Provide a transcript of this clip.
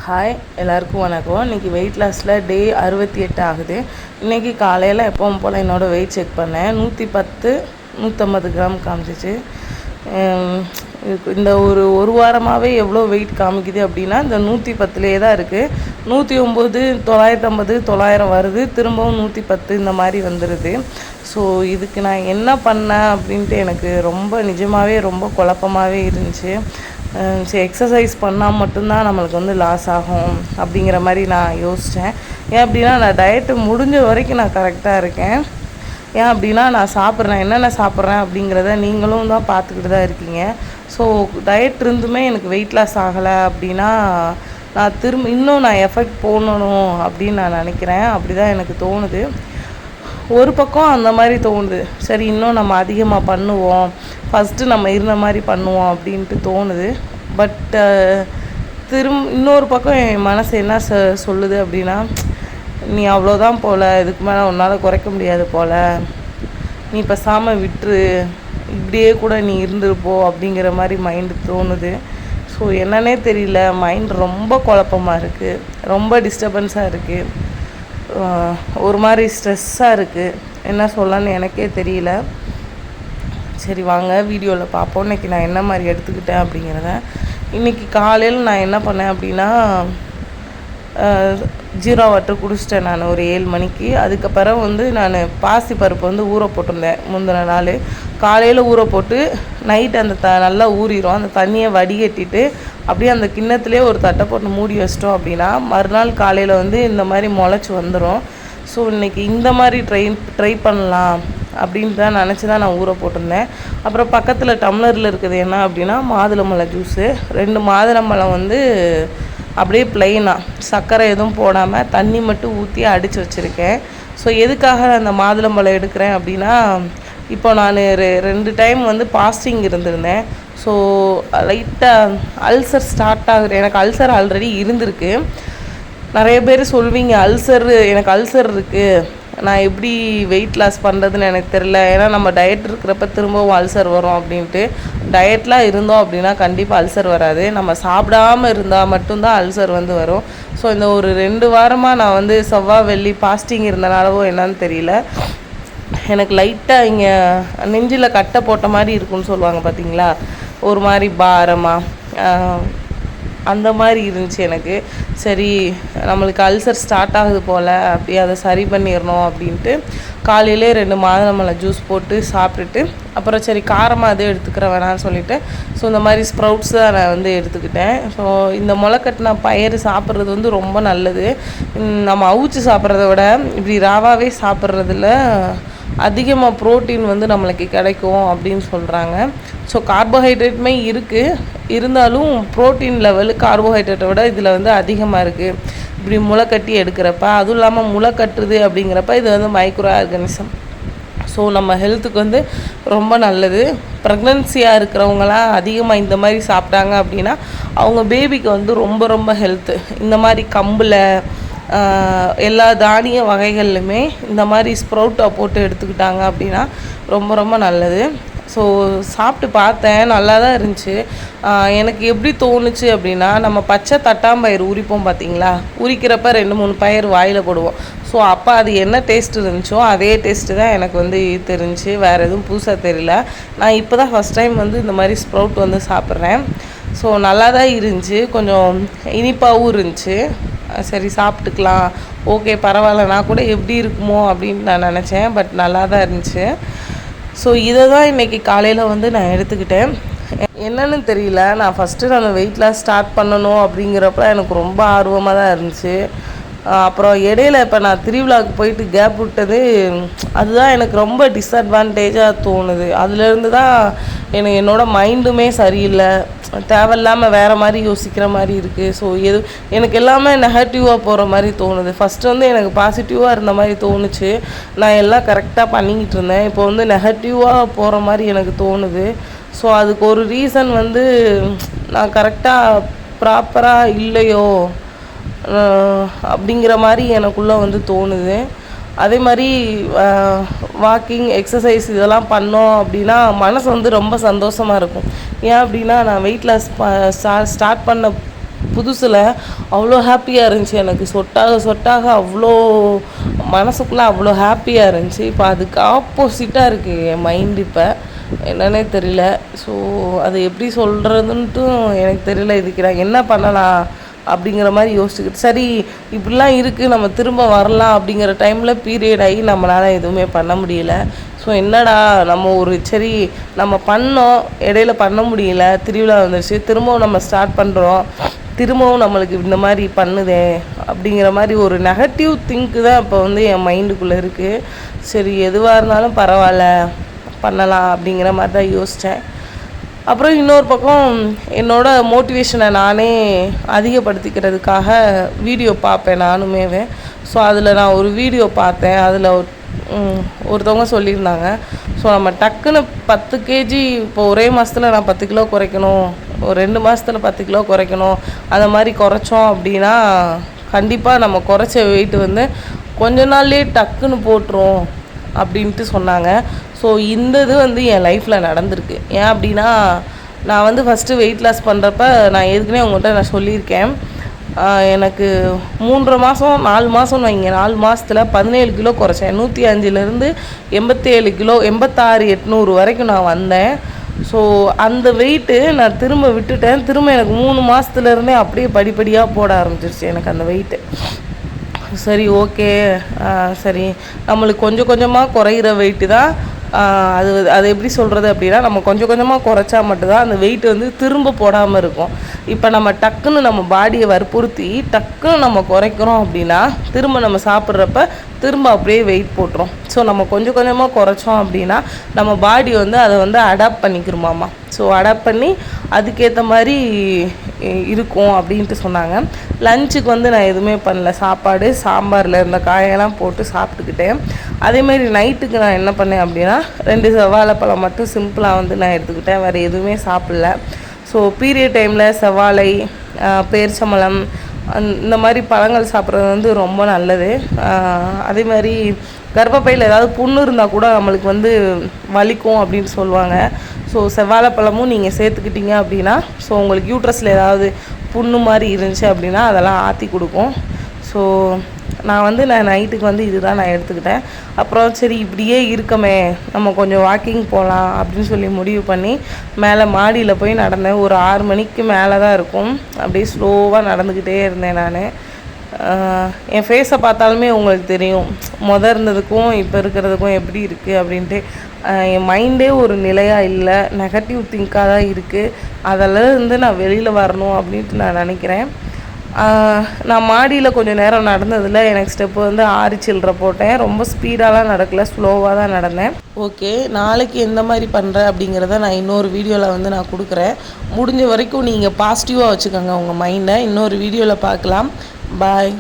Hi எல்லாருக்கும் வணக்கம். இன்றைக்கி வெயிட் லாஸில் டே 68 ஆகுது. இன்றைக்கி காலையில் எப்பவும் போல் என்னோடய வெயிட் செக் பண்ணேன். 110-150 கிராம் காமிச்சிச்சு. இந்த ஒரு வாரமாகவே எவ்வளோ வெயிட் காமிக்குது அப்படின்னா இந்த 110லேயே தான் இருக்குது. 109, 950, 900 வருது, திரும்பவும் 110 இந்த மாதிரி வந்துடுது. ஸோ இதுக்கு நான் என்ன பண்ணேன் அப்படின்ட்டு எனக்கு நிஜமாகவே ரொம்ப குழப்பமாகவே இருந்துச்சு. சரி, எக்ஸசைஸ் பண்ணால் மட்டும்தான் நம்மளுக்கு லாஸ் ஆகும் அப்படிங்கிற மாதிரி நான் யோசித்தேன். ஏன் அப்படின்னா நான் டயட்டு முடிஞ்ச வரைக்கும் நான் கரெக்டாக இருக்கேன். ஏன் அப்படின்னா நான் சாப்பிட்றேன், என்னென்ன சாப்பிட்றேன் அப்படிங்கிறத நீங்களும் தான் பார்த்துக்கிட்டு தான் இருக்கீங்க. ஸோ டயட் இருந்துமே எனக்கு வெயிட் லாஸ் ஆகலை அப்படின்னா நான் இன்னும் எஃபெக்ட் போடணும் அப்படின்னு நான் நினைக்கிறேன். அப்படி தான் எனக்கு தோணுது. ஒரு பக்கம் அந்த மாதிரி தோணுது, சரி இன்னும் நம்ம அதிகமாக பண்ணுவோம், ஃபஸ்ட்டு நம்ம இருந்த மாதிரி பண்ணுவோம் அப்படின்ட்டு தோணுது. பட் இன்னொரு பக்கம் என் மனசு என்ன சொல்லுது அப்படின்னா, நீ அவ்வளோதான் போல், இதுக்கு மேலே உன்னால் குறைக்க முடியாது போல், நீ பேசாமல் விட்டுரு, இப்படியே கூட நீ இருந்துருப்போ அப்படிங்கிற மாதிரி மைண்டு தோணுது. ஸோ என்னன்னே தெரியல, மைண்ட் ரொம்ப குழப்பமாக இருக்குது, ரொம்ப டிஸ்டர்பன்ஸாக இருக்குது, ஒரு மாதிரி ஸ்ட்ரெஸ்ஸாக இருக்குது. என்ன சொல்லலான்னு எனக்கே தெரியல. சரி வாங்க வீடியோவில் பார்ப்போம் இன்றைக்கி நான் என்ன மாதிரி எடுத்துக்கிட்டேன் அப்படிங்கிறத. இன்றைக்கி காலையில் நான் என்ன பண்ணேன் அப்படின்னா, ஜீரோ வாட்டர் குடிச்சிட்டேன் நான் ஒரு 7 மணிக்கு. அதுக்கப்புறம் நான் பாசிப்பருப்பு ஊற போட்டிருந்தேன் முந்தின நாள். காலையில் ஊற போட்டு நைட்டு அந்த நல்லா ஊறிடும். அந்த தண்ணியை வடிகட்டிட்டு அப்படியே அந்த கிண்ணத்துலேயே ஒரு தட்டை போட்டு மூடி வச்சிட்டோம் அப்படின்னா மறுநாள் காலையில் இந்த மாதிரி முளைச்சி வந்துடும். ஸோ இன்றைக்கி இந்த மாதிரி ட்ரை பண்ணலாம் அப்படின்ட்டு தான் நினச்சி தான் நான் ஊற போட்டிருந்தேன். அப்புறம் பக்கத்தில் டம்ளரில் இருக்குது என்ன அப்படின்னா மாதுளம்பழம் ஜூஸு. 2 மாதுளம்பழம் அப்படியே ப்ளைனாக சர்க்கரை எதுவும் போடாமல் தண்ணி மட்டும் ஊற்றி அடித்து வச்சுருக்கேன். ஸோ எதுக்காக அந்த மாதுளம்பழம் எடுக்கிறேன் அப்படின்னா, இப்போ நான் 2 டைம் பாஸ்டிங் இருந்திருந்தேன். ஸோ லைட்டாக அல்சர் ஸ்டார்ட் ஆகுது. எனக்கு அல்சர் ஆல்ரெடி இருந்திருக்கு. நிறைய பேர் சொல்வீங்க எனக்கு அல்சர் இருக்குது, நான் எப்படி வெயிட் லாஸ் பண்ணுறதுன்னு எனக்கு தெரில, ஏன்னா நம்ம டயட் இருக்கிறப்ப திரும்பவும் அல்சர் வரும் அப்படின்ட்டு. டயட்லாம் இருந்தோம் அப்படின்னா கண்டிப்பாக அல்சர் வராது, நம்ம சாப்பிடாமல் இருந்தால் மட்டும்தான் அல்சர் வரும். ஸோ இந்த ஒரு 2 வாரமாக நான் செவ்வாய் வெள்ளி பாஸ்டிங் இருந்தனாலவோ என்னன்னு தெரியல, எனக்கு லைட்டாக இங்கே நெஞ்சில் கட்டை போட்ட மாதிரி இருக்குன்னு சொல்லுவாங்க பார்த்தீங்களா, ஒரு மாதிரி பாரமாக அந்த மாதிரி இருந்துச்சு எனக்கு. சரி நம்மளுக்கு அல்சர் ஸ்டார்ட் ஆகுது போல், அப்படியே அதை சரி பண்ணிடணும் அப்படின்ட்டு காலையிலே 2 மாதுளம்பழம் ஜூஸ் போட்டு சாப்பிட்டுட்டு அப்புறம் சரி காரமாக அதே எடுத்துக்கிற வேணான்னு சொல்லிவிட்டு ஸோ இந்த மாதிரி ஸ்ப்ரவுட்ஸ் தான் நான் எடுத்துக்கிட்டேன். ஸோ இந்த முளைக்கட்டின பயிறு சாப்பிட்றது ரொம்ப நல்லது. நம்ம அவிச்சு சாப்பிட்றத விட இப்படி ராவாகவே சாப்பிட்றதுல அதிகமாக ப்ரோட்டீன் நம்மளுக்கு கிடைக்கும் அப்படின்னு சொல்கிறாங்க. ஸோ கார்போஹைட்ரேட்டுமே இருக்குது, இருந்தாலும் ப்ரோட்டீன் லெவலு கார்போஹைட்ரேட்டை விட இதில் அதிகமாக இருக்குது இப்படி முளைக்கட்டி எடுக்கிறப்ப. அதுவும் இல்லாமல் முளைக்கட்டுறது அப்படிங்கிறப்ப இது மைக்ரோ ஆர்கானிசம். ஸோ நம்ம ஹெல்த்துக்கு ரொம்ப நல்லது. ப்ரெக்னன்சியாக இருக்கிறவங்களாம் அதிகமாக இந்த மாதிரி சாப்பிட்டாங்க அப்படின்னா அவங்க பேபிக்கு ரொம்ப ரொம்ப ஹெல்த்து. இந்த மாதிரி கம்பில் எல்லா தானிய வகைகள்லையுமே இந்த மாதிரி ஸ்ப்ரவுட்டை போட்டு எடுத்துக்கிட்டாங்க அப்படின்னா ரொம்ப ரொம்ப நல்லது. ஸோ சாப்பிட்டு பார்த்தேன், நல்லா தான் இருந்துச்சு. எனக்கு எப்படி தோணுச்சு அப்படின்னா, நம்ம பச்சை தட்டாம்பயிறு உரிப்போம் பார்த்தீங்களா, உரிக்கிறப்ப 2-3 பயிர் வாயில் போடுவோம். ஸோ அப்போ அது என்ன டேஸ்ட் இருந்துச்சோ அதே டேஸ்ட்டு தான் எனக்கு தெரிஞ்சு, வேறு எதுவும் புதுசாக தெரியல. நான் இப்போ தான் ஃபஸ்ட் டைம் இந்த மாதிரி ஸ்ப்ரவுட் சாப்பிட்றேன். ஸோ நல்லா தான் இருந்துச்சு, கொஞ்சம் இனிப்பாகவும் இருந்துச்சு. சரி சாப்பிட்டுக்கலாம், ஓகே பரவாயில்ல, நான் கூட எப்படி இருக்குமோ அப்படின்னு நான் நினச்சேன். பட் நல்லா தான் இருந்துச்சு. ஸோ இதை தான் இன்றைக்கி காலையில் நான் எடுத்துக்கிட்டேன். என்னன்னு தெரியல, நான் ஃபஸ்ட்டு வெயிட் லாஸ் ஸ்டார்ட் பண்ணணும் அப்படிங்கிறப்ப எனக்கு ரொம்ப ஆர்வமாக தான் இருந்துச்சு. அப்புறம் இடையில இப்போ நான் திருவிழாவுக்கு போயிட்டு கேப் விட்டது, அதுதான் எனக்கு ரொம்ப டிஸ்அட்வான்டேஜாக தோணுது. அதுலேருந்து தான் என்னோடய மைண்டுமே சரியில்லை, தேவையில்லாமல் வேறு மாதிரி யோசிக்கிற மாதிரி இருக்குது. ஸோ எனக்கு எல்லாமே நெகட்டிவாக போகிற மாதிரி தோணுது. ஃபஸ்ட்டு எனக்கு பாசிட்டிவாக இருந்த மாதிரி தோணுச்சு, நான் எல்லாம் கரெக்டாக பண்ணிக்கிட்டு இருந்தேன். இப்போ நெகட்டிவாக போகிற மாதிரி எனக்கு தோணுது. ஸோ அதுக்கு ஒரு ரீசன் நான் கரெக்டாக ப்ராப்பராக இல்லையோ அப்படிங்கிற மாதிரி எனக்குள்ளே தோணுது. அதே மாதிரி வாக்கிங் எக்ஸசைஸ் இதெல்லாம் பண்ணோம் அப்படின்னா மனசு ரொம்ப சந்தோஷமாக இருக்கும். ஏன் அப்படின்னா நான் வெயிட் லாஸ் ஸ்டார்ட் பண்ண புதுசில் அவ்வளோ ஹாப்பியாக இருந்துச்சு எனக்கு. சொட்டாக சொட்டாக அவ்வளோ மனசுக்குள்ளே அவ்வளோ ஹாப்பியாக இருந்துச்சு. இப்போ அதுக்கு ஆப்போசிட்டாக இருக்குது என் மைண்டு. இப்போ என்னன்னே தெரியல. ஸோ அது எப்படி சொல்கிறதுன்ட்டும் எனக்கு தெரியல. இதுக்கு நான் என்ன பண்ணலாம் அப்படிங்கிற மாதிரி யோசிச்சுக்கிட்டு, சரி இப்படிலாம் இருக்குது, நம்ம திரும்ப வரலாம் அப்படிங்கிற டைமில் பீரியட் ஆகி நம்மளால் எதுவுமே பண்ண முடியல. ஸோ என்னடா நம்ம சரி நம்ம பண்ணோம், இடையில பண்ண முடியல, திருவிழா வந்துடுச்சு, திரும்பவும் நம்ம ஸ்டார்ட் பண்ணுறோம், திரும்பவும் நம்மளுக்கு இந்த மாதிரி பண்ணுதே அப்படிங்கிற மாதிரி ஒரு நெகட்டிவ் திங்க்கு தான் இப்போ வந்து என் மைண்டுக்குள்ளே இருக்குது. சரி எதுவாக இருந்தாலும் பரவாயில்ல பண்ணலாம் அப்படிங்கிற மாதிரி தான் யோசித்தேன். அப்புறம் இன்னொரு பக்கம் என்னோடய மோட்டிவேஷனை நானே அதிகப்படுத்திக்கிறதுக்காக வீடியோ பார்ப்பேன் நானுமே. ஸோ அதில் நான் ஒரு வீடியோ பார்த்தேன். அதில் ஒருத்தவங்க சொல்லியிருந்தாங்க, ஸோ நம்ம டக்குன்னு 10 கேஜி இப்போ ஒரே மாதத்தில் நான் 10 கிலோ குறைக்கணும், ஒரு 2 மாதத்தில் 10 கிலோ குறைக்கணும், அந்த மாதிரி குறைச்சோம் அப்படின்னா கண்டிப்பாக நம்ம குறைச்ச வெயிட் வந்து கொஞ்ச நாள்லேயே டக்குன்னு போட்டுரும் அப்படின்ட்டு சொன்னாங்க. ஸோ இந்த இது வந்து என் லைஃப்பில் நடந்திருக்கு. ஏன் அப்படின்னா நான் வந்து ஃபஸ்ட்டு வெயிட் லாஸ் பண்ணுறப்ப நான் ஏற்கனவே உங்கள்கிட்ட நான் சொல்லியிருக்கேன், எனக்கு 3 மாதம் 4 மாதம்னு வைங்க, 4 மாதத்தில் 17 கிலோ குறைச்சேன். 105லேருந்து 87 கிலோ 86,800 வரைக்கும் நான் வந்தேன். ஸோ அந்த வெயிட்டு நான் திரும்ப விட்டுட்டேன். திரும்ப எனக்கு 3 மாதத்துலேருந்தே அப்படியே படிப்படியாக போட ஆரம்பிச்சிருச்சு எனக்கு அந்த வெயிட்டு. சரி ஓகே, சரி நம்மளுக்கு கொஞ்சம் கொஞ்சமாக குறையிற வெயிட்டு தான் அது எப்படி சொல்கிறது அப்படின்னா, நம்ம கொஞ்சம் கொஞ்சமாக குறைச்சா மட்டும்தான் அந்த வெயிட் வந்து திரும்ப போடாமல் இருக்கும். இப்போ நம்ம டக்குன்னு நம்ம பாடியை வற்புறுத்தி டக்குன்னு நம்ம குறைக்கிறோம் அப்படின்னா திரும்ப நம்ம சாப்பிட்றப்ப திரும்ப அப்படியே வெயிட் போட்டுரும். ஸோ நம்ம கொஞ்சம் கொஞ்சமாக குறைச்சோம் அப்படின்னா நம்ம பாடி வந்து அதை வந்து அடாப்ட் பண்ணிக்கிறோமாம்மா. ஸோ அடாப்ட் பண்ணி அதுக்கேற்ற மாதிரி இருக்கும் அப்படின்ட்டு சொன்னாங்க. லஞ்சுக்கு வந்து நான் எதுவுமே பண்ணல, சாப்பாடு சாம்பாரில் இருந்த காயெல்லாம் போட்டு சாப்பிட்டுக்கிட்டேன். அதேமாதிரி நைட்டுக்கு நான் என்ன பண்ணேன் அப்படின்னா 2 செவ்வாழைப்பழம் மட்டும் சிம்பிளாக வந்து நான் எடுத்துக்கிட்டேன், வேறு எதுவுமே சாப்பிடல. ஸோ பீரியட் டைமில் செவ்வாழை, பேரிச்சம்பழம் இந்த மாதிரி பழங்கள் சாப்பிட்றது வந்து ரொம்ப நல்லது. அதே மாதிரி கர்ப்பப்பையில் ஏதாவது புண்ணு இருந்தால் கூட நம்மளுக்கு வந்து வலிக்கும் அப்படின்னு சொல்லுவாங்க. ஸோ செவ்வாழைப்பழமும் நீங்கள் சேர்த்துக்கிட்டீங்க அப்படின்னா, ஸோ உங்களுக்கு யூட்ரஸில் ஏதாவது புண்ணு மாதிரி இருந்துச்சு அப்படின்னா அதெல்லாம் ஆற்றி கொடுக்கும். ஸோ நான் நைட்டுக்கு வந்து இதுதான் நான் எடுத்துக்கிட்டேன். அப்புறம் சரி இப்படியே இருக்கமே, நம்ம கொஞ்சம் வாக்கிங் போகலாம் அப்படின்னு சொல்லி முடிவு பண்ணி மேலே மாடியில் போய் நடந்தேன். ஒரு 6 மணிக்கு மேலே தான் இருக்கும். அப்படியே ஸ்லோவாக நடந்துக்கிட்டே இருந்தேன் நான். என் ஃபேஸை பார்த்தாலுமே உங்களுக்கு தெரியும் இருந்ததுக்கும் இப்போ இருக்கிறதுக்கும் எப்படி இருக்குது அப்படின்ட்டு. என் மைண்டே ஒரு நிலையாக இல்லை, நெகட்டிவ் திங்காக தான் இருக்குது. அதில் நான் வெளியில் வரணும் அப்படின்ட்டு நான் நினைக்கிறேன். நான் மாடியில் கொஞ்சம் நேரம் நடந்ததில் எனக்கு ஸ்டெப்பு வந்து 6 சில்லற போட்டேன். ரொம்ப ஸ்பீடாலாம் நடக்கலை, ஸ்லோவாக தான் நடந்தேன். ஓகே, நாளைக்கு எந்த மாதிரி பண்ணுறேன் அப்படிங்கிறத நான் இன்னொரு வீடியோவில் வந்து நான் கொடுக்குறேன். முடிஞ்ச வரைக்கும் நீங்கள் பாசிட்டிவாக வச்சுக்கோங்க உங்கள் மைண்டை. இன்னொரு வீடியோவில் பார்க்கலாம். பாய்.